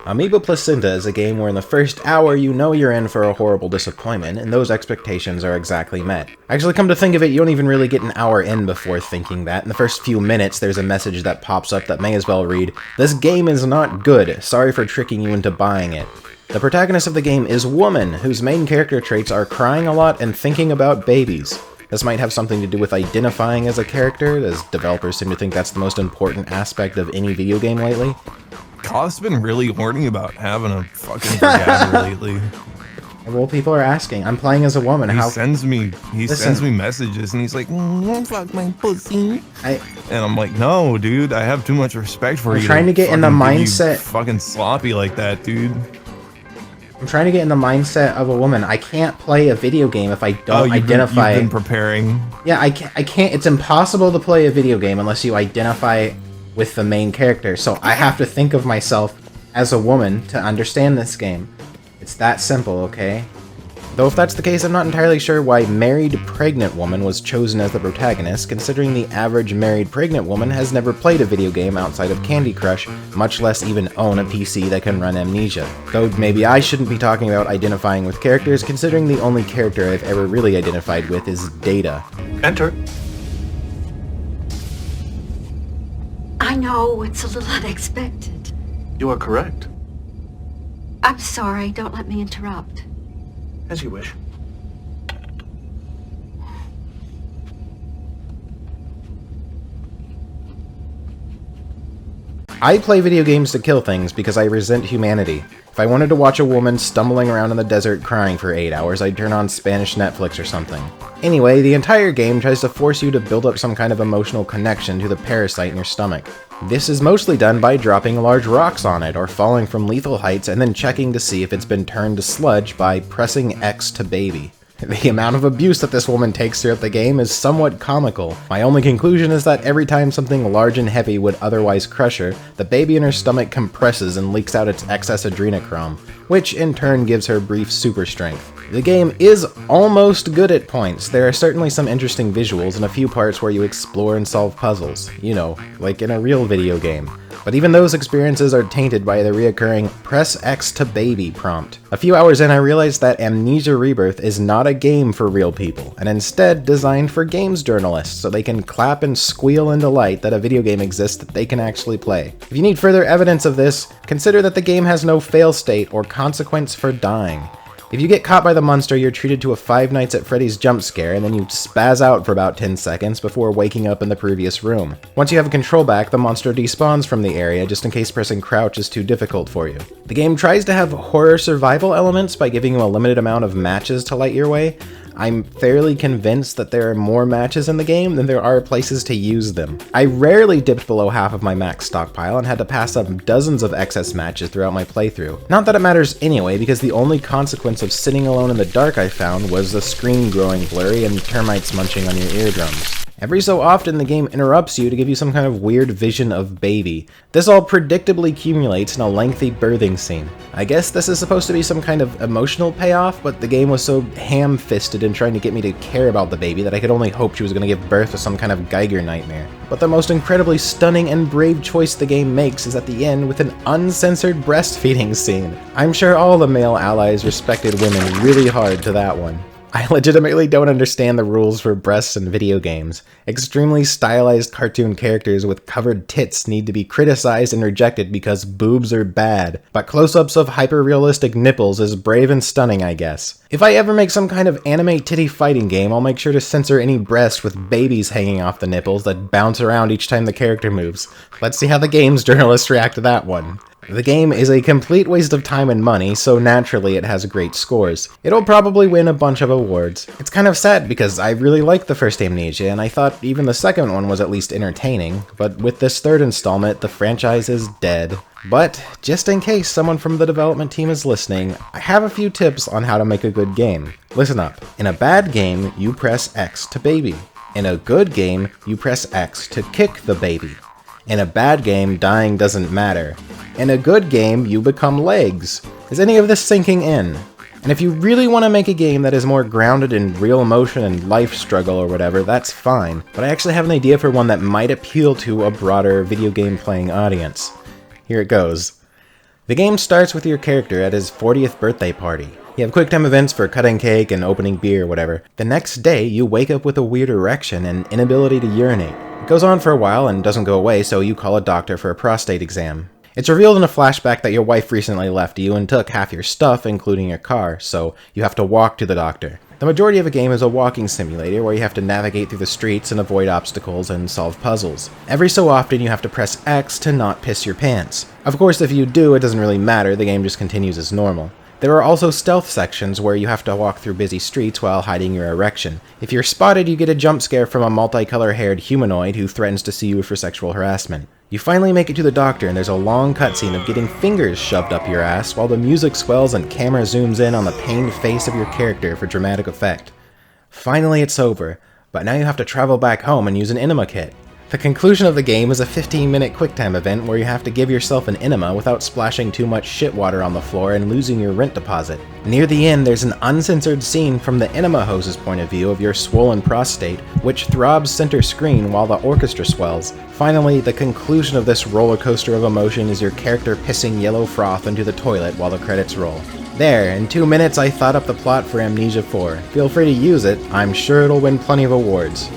Amoeba Placenta is a game where in the first hour you know you're in for a horrible disappointment, and those expectations are exactly met. Actually, come to think of it, you don't even really get an hour in before thinking that. In the first few minutes, there's a message that pops up that may as well read, "This game is not good, sorry for tricking you into buying it." The protagonist of the game is Woman, whose main character traits are crying a lot and thinking about babies. This might have something to do with identifying as a character, as developers seem to think that's the most important aspect of any video game lately. Koth's been really horny about having a fucking vergader lately. Well, people are asking. I'm playing as a woman. He sends me messages and he's like, fuck my pussy. And I'm like, no, dude, I have too much respect for you. I'm trying to get in the mindset. Fucking sloppy like that, dude. I'm trying to get in the mindset of a woman. I can't play a video game if I don't identify. You've been preparing. Yeah, I can't. It's impossible to play a video game unless you identify with the main character, so I have to think of myself as a woman to understand this game. It's that simple, okay? Though if that's the case, I'm not entirely sure why married pregnant woman was chosen as the protagonist, considering the average married pregnant woman has never played a video game outside of Candy Crush, much less even own a PC that can run Amnesia. Though maybe I shouldn't be talking about identifying with characters, considering the only character I've ever really identified with is Data. Enter. I know it's a little unexpected. You are correct. I'm sorry, don't let me interrupt. As you wish. I play video games to kill things because I resent humanity. If I wanted to watch a woman stumbling around in the desert crying for 8 hours, I'd turn on Spanish Netflix or something. Anyway, the entire game tries to force you to build up some kind of emotional connection to the parasite in your stomach. This is mostly done by dropping large rocks on it, or falling from lethal heights and then checking to see if it's been turned to sludge by pressing X to baby. The amount of abuse that this woman takes throughout the game is somewhat comical. My only conclusion is that every time something large and heavy would otherwise crush her, the baby in her stomach compresses and leaks out its excess adrenochrome, which in turn gives her brief super strength. The game is almost good at points. There are certainly some interesting visuals and a few parts where you explore and solve puzzles, you know, like in a real video game. But even those experiences are tainted by the reoccurring "press X to baby" prompt. A few hours in, I realized that Amnesia Rebirth is not a game for real people, and instead designed for games journalists so they can clap and squeal in delight that a video game exists that they can actually play. If you need further evidence of this, consider that the game has no fail state or consequence for dying. If you get caught by the monster, you're treated to a Five Nights at Freddy's jump scare, and then you spaz out for about 10 seconds before waking up in the previous room. Once you have control back, the monster despawns from the area just in case pressing crouch is too difficult for you. The game tries to have horror survival elements by giving you a limited amount of matches to light your way. I'm fairly convinced that there are more matches in the game than there are places to use them. I rarely dipped below half of my max stockpile and had to pass up dozens of excess matches throughout my playthrough. Not that it matters anyway, because the only consequence of sitting alone in the dark I found was the screen growing blurry and termites munching on your eardrums. Every so often, the game interrupts you to give you some kind of weird vision of baby. This all predictably accumulates in a lengthy birthing scene. I guess this is supposed to be some kind of emotional payoff, but the game was so ham-fisted in trying to get me to care about the baby that I could only hope she was going to give birth to some kind of Geiger nightmare. But the most incredibly stunning and brave choice the game makes is at the end with an uncensored breastfeeding scene. I'm sure all the male allies respected women really hard to that one. I legitimately don't understand the rules for breasts in video games. Extremely stylized cartoon characters with covered tits need to be criticized and rejected because boobs are bad, but close-ups of hyper-realistic nipples is brave and stunning, I guess. If I ever make some kind of anime titty fighting game, I'll make sure to censor any breast with babies hanging off the nipples that bounce around each time the character moves. Let's see how the game's journalists react to that one. The game is a complete waste of time and money, so naturally it has great scores. It'll probably win a bunch of awards. It's kind of sad because I really liked the first Amnesia, and I thought even the second one was at least entertaining, but with this third installment, the franchise is dead. But, just in case someone from the development team is listening, I have a few tips on how to make a good game. Listen up. In a bad game, you press X to baby. In a good game, you press X to kick the baby. In a bad game, dying doesn't matter. In a good game, you become legs. Is any of this sinking in? And if you really want to make a game that is more grounded in real emotion and life struggle or whatever, that's fine. But I actually have an idea for one that might appeal to a broader video game playing audience. Here it goes. The game starts with your character at his 40th birthday party. You have quick time events for cutting cake and opening beer or whatever. The next day, you wake up with a weird erection and inability to urinate. It goes on for a while and doesn't go away, so you call a doctor for a prostate exam. It's revealed in a flashback that your wife recently left you and took half your stuff, including your car, so you have to walk to the doctor. The majority of the game is a walking simulator where you have to navigate through the streets and avoid obstacles and solve puzzles. Every so often you have to press X to not piss your pants. Of course, if you do, it doesn't really matter, the game just continues as normal. There are also stealth sections where you have to walk through busy streets while hiding your erection. If you're spotted, you get a jump scare from a multicolor-haired humanoid who threatens to sue you for sexual harassment. You finally make it to the doctor and there's a long cutscene of getting fingers shoved up your ass while the music swells and camera zooms in on the pained face of your character for dramatic effect. Finally it's over, but now you have to travel back home and use an enema kit. The conclusion of the game is a 15-minute QuickTime event where you have to give yourself an enema without splashing too much shit water on the floor and losing your rent deposit. Near the end, there's an uncensored scene from the enema hose's point of view of your swollen prostate, which throbs center screen while the orchestra swells. Finally, the conclusion of this roller coaster of emotion is your character pissing yellow froth into the toilet while the credits roll. There, in 2 minutes I thought up the plot for Amnesia 4. Feel free to use it, I'm sure it'll win plenty of awards.